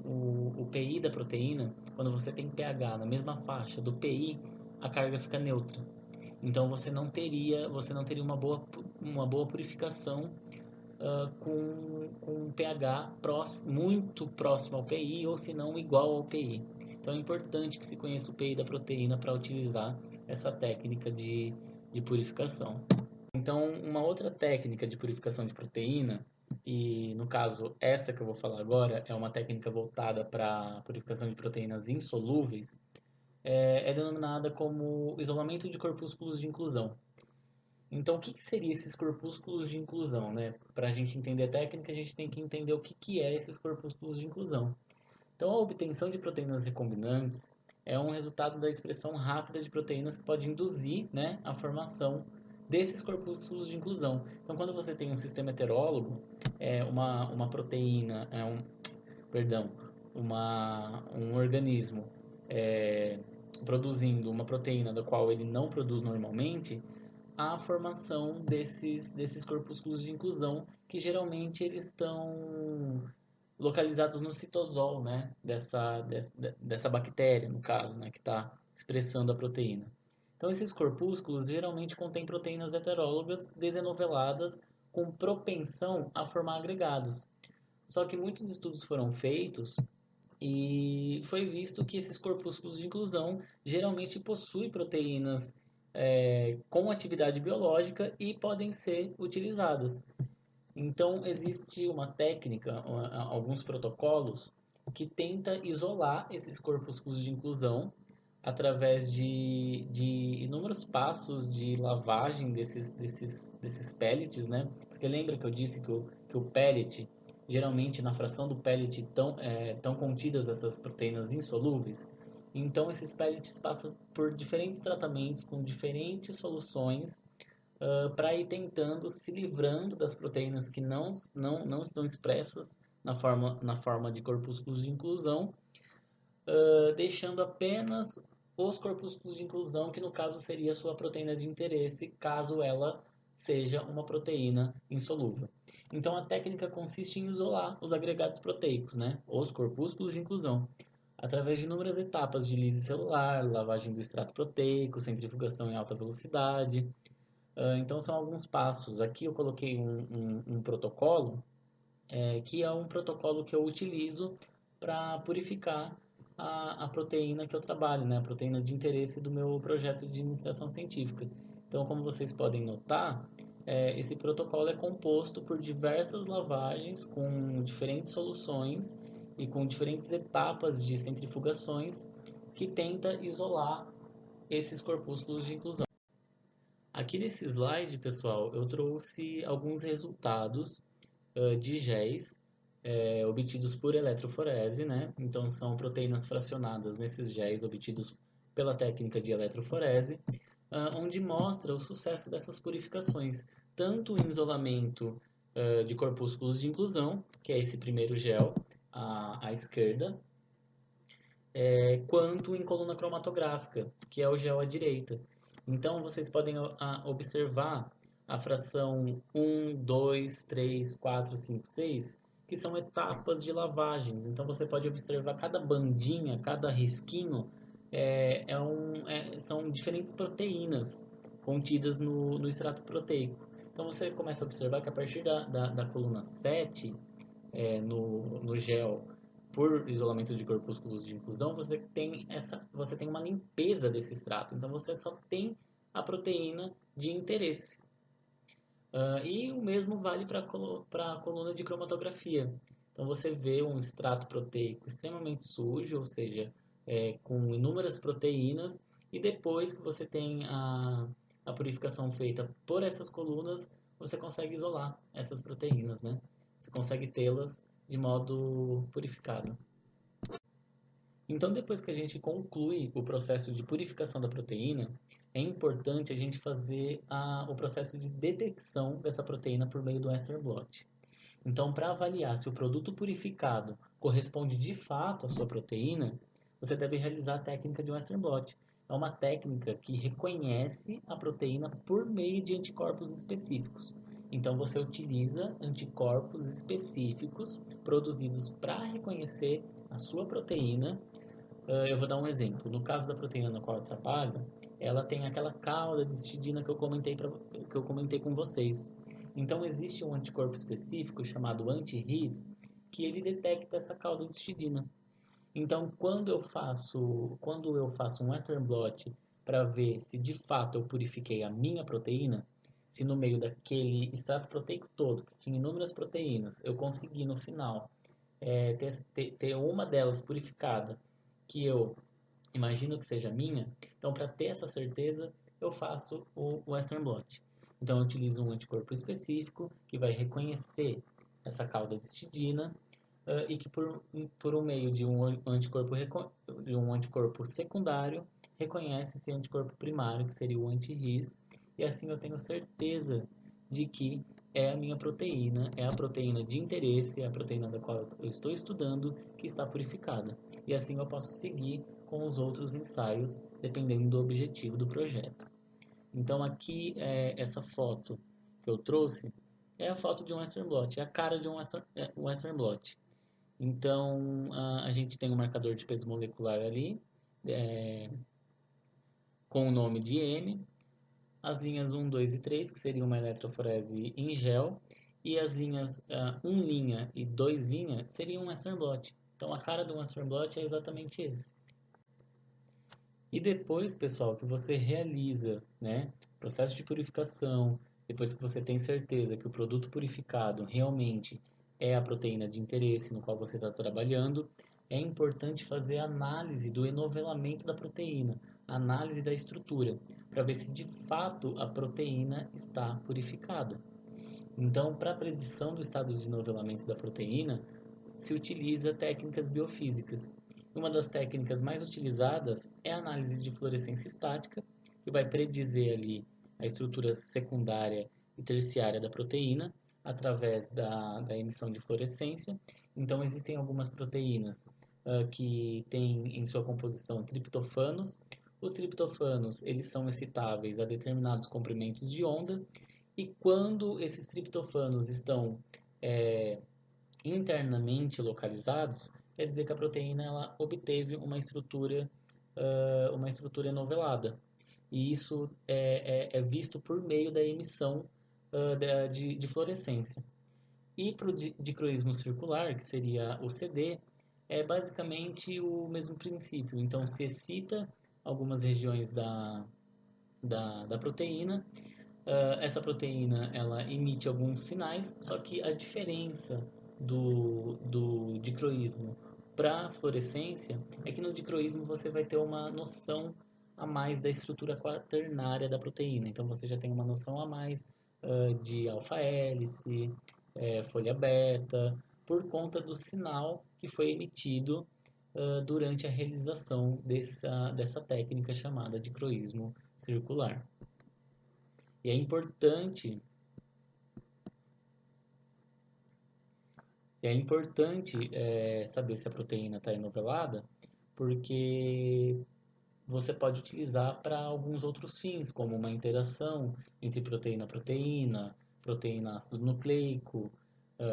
o PI da proteína, quando você tem pH na mesma faixa do PI, a carga fica neutra. Então você não teria uma boa purificação com um pH muito próximo ao PI ou se não igual ao PI. Então é importante que se conheça o PI da proteína para utilizar essa técnica de purificação. Então, uma outra técnica de purificação de proteína, e no caso essa que eu vou falar agora, é uma técnica voltada para purificação de proteínas insolúveis, é denominada como isolamento de corpúsculos de inclusão. Então, o que seriam esses corpúsculos de inclusão, né? Para a gente entender a técnica, a gente tem que entender o que é esses corpúsculos de inclusão. Então, a obtenção de proteínas recombinantes é um resultado da expressão rápida de proteínas que pode induzir, né, a formação desses corpúsculos de inclusão. Então, quando você tem um sistema heterólogo, uma proteína, perdão, um organismo é, produzindo uma proteína da qual ele não produz normalmente, há a formação desses corpúsculos de inclusão, que geralmente eles estão localizados no citosol, né, dessa bactéria, no caso, né, que está expressando a proteína. Então, esses corpúsculos geralmente contêm proteínas heterólogas desenoveladas com propensão a formar agregados. Só que muitos estudos foram feitos e foi visto que esses corpúsculos de inclusão geralmente possuem proteínas com atividade biológica e podem ser utilizadas. Então, existe uma técnica, alguns protocolos, que tenta isolar esses corpúsculos de inclusão através de inúmeros passos de lavagem desses pellets, né? Porque lembra que eu disse que o pellet, geralmente na fração do pellet estão contidas essas proteínas insolúveis? Então, esses pellets passam por diferentes tratamentos com diferentes soluções para ir tentando se livrando das proteínas que não estão expressas na forma de corpúsculos de inclusão, deixando apenas os corpúsculos de inclusão, que no caso seria a sua proteína de interesse, caso ela seja uma proteína insolúvel. Então, a técnica consiste em isolar os agregados proteicos, né, os corpúsculos de inclusão, através de inúmeras etapas de lise celular, lavagem do extrato proteico, centrifugação em alta velocidade. Então, são alguns passos. Aqui eu coloquei um protocolo, que é um protocolo que eu utilizo para purificar a proteína que eu trabalho, né? A proteína de interesse do meu projeto de iniciação científica. Então, como vocês podem notar, esse protocolo é composto por diversas lavagens com diferentes soluções e com diferentes etapas de centrifugações que tenta isolar esses corpúsculos de inclusão. Aqui nesse slide, pessoal, eu trouxe alguns resultados de géis obtidos por eletroforese, né? Então, são proteínas fracionadas nesses géis obtidos pela técnica de eletroforese, onde mostra o sucesso dessas purificações, tanto em isolamento de corpúsculos de inclusão, que é esse primeiro gel à esquerda, quanto em coluna cromatográfica, que é o gel à direita. Então, vocês podem observar a fração 1, 2, 3, 4, 5, 6, que são etapas de lavagens. Então, você pode observar cada bandinha, cada risquinho, são diferentes proteínas contidas no extrato proteico. Então, você começa a observar que a partir da coluna 7, no gel por isolamento de corpúsculos de inclusão, você tem uma limpeza desse extrato. Então você só tem a proteína de interesse. E o mesmo vale para a coluna de cromatografia. Então você vê um extrato proteico extremamente sujo, ou seja, com inúmeras proteínas, e depois que você tem a purificação feita por essas colunas, você consegue isolar essas proteínas, né? Você consegue tê-las de modo purificado. Então, depois que a gente conclui o processo de purificação da proteína, é importante a gente fazer o processo de detecção dessa proteína por meio do Western blot. Então, para avaliar se o produto purificado corresponde de fato à sua proteína, você deve realizar a técnica de Western blot. É uma técnica que reconhece a proteína por meio de anticorpos específicos. Então, você utiliza anticorpos específicos produzidos para reconhecer a sua proteína. Eu vou dar um exemplo. No caso da proteína na qual eu trabalho, ela tem aquela cauda de histidina que eu comentei com vocês. Então, existe um anticorpo específico chamado anti-RIS que ele detecta essa cauda de histidina. Então, quando eu faço um Western blot para ver se de fato eu purifiquei a minha proteína, se no meio daquele extrato proteico todo, que tinha inúmeras proteínas, eu consegui no final ter uma delas purificada, que eu imagino que seja minha, então para ter essa certeza, eu faço o Western blot. Então, eu utilizo um anticorpo específico que vai reconhecer essa cauda de histidina e que por um meio de um anticorpo secundário reconhece esse anticorpo primário, que seria o anti-RIS, e assim eu tenho certeza de que é a minha proteína, é a proteína de interesse, é a proteína da qual eu estou estudando que está purificada. E assim eu posso seguir com os outros ensaios, dependendo do objetivo do projeto. Então aqui, essa foto que eu trouxe é a foto de um Western blot, é a cara de um Western blot. Então, a gente tem um marcador de peso molecular ali, é, com o nome de M, as linhas 1, 2 e 3, que seria uma eletroforese em gel, e as linhas 1 linha e 2 linha seriam um Western blot. Então, a cara do Western blot é exatamente esse. E depois, pessoal, que você realiza, né, processo de purificação, depois que você tem certeza que o produto purificado realmente é a proteína de interesse no qual você está trabalhando, é importante fazer a análise do enovelamento da proteína, análise da estrutura, para ver se de fato a proteína está purificada. Então, para a predição do estado de enovelamento da proteína, se utiliza técnicas biofísicas. Uma das técnicas mais utilizadas é a análise de fluorescência estática, que vai predizer ali a estrutura secundária e terciária da proteína através da emissão de fluorescência. Então, existem algumas proteínas que têm em sua composição triptofanos. Os triptofanos, eles são excitáveis a determinados comprimentos de onda, e quando esses triptofanos estão internamente localizados, quer dizer que a proteína ela obteve uma estrutura enovelada. E isso é visto por meio da emissão de fluorescência. E para o dicroísmo circular, que seria o CD, é basicamente o mesmo princípio. Então, se excita algumas regiões da proteína. Essa proteína ela emite alguns sinais, só que a diferença do dicroísmo para a fluorescência é que no dicroísmo você vai ter uma noção a mais da estrutura quaternária da proteína. Então você já tem uma noção a mais de alfa-hélice, folha beta, por conta do sinal que foi emitido durante a realização dessa técnica chamada dicroísmo circular. E é importante saber se a proteína está enovelada, porque você pode utilizar para alguns outros fins, como uma interação entre proteína-proteína, proteína ácido nucleico,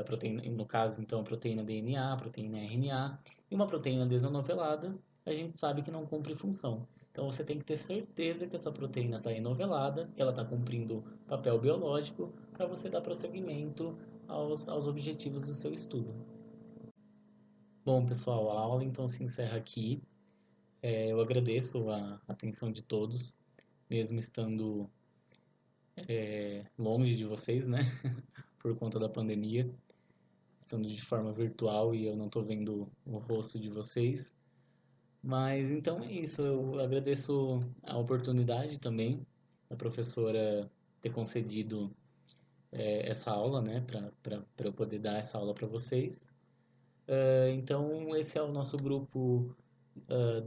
proteína, no caso, então, proteína DNA, proteína RNA, e uma proteína desanovelada, a gente sabe que não cumpre função. Então, você tem que ter certeza que essa proteína está enovelada, que ela está cumprindo papel biológico, para você dar prosseguimento aos objetivos do seu estudo. Bom, pessoal, a aula então se encerra aqui. Eu agradeço a atenção de todos, mesmo estando longe de vocês, né, por conta da pandemia, estando de forma virtual e eu não estou vendo o rosto de vocês. Mas então é isso, eu agradeço a oportunidade também, a professora ter concedido essa aula, né, para eu poder dar essa aula para vocês. Então, esse é o nosso grupo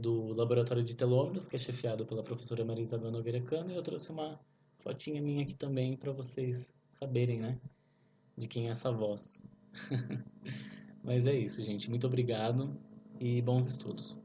do Laboratório de Telômeros, que é chefiado pela professora Maria Isabel Nogueira Cano, e eu trouxe uma fotinha minha aqui também para vocês saberem, né, de quem é essa voz. Mas é isso, gente. Muito obrigado e bons estudos.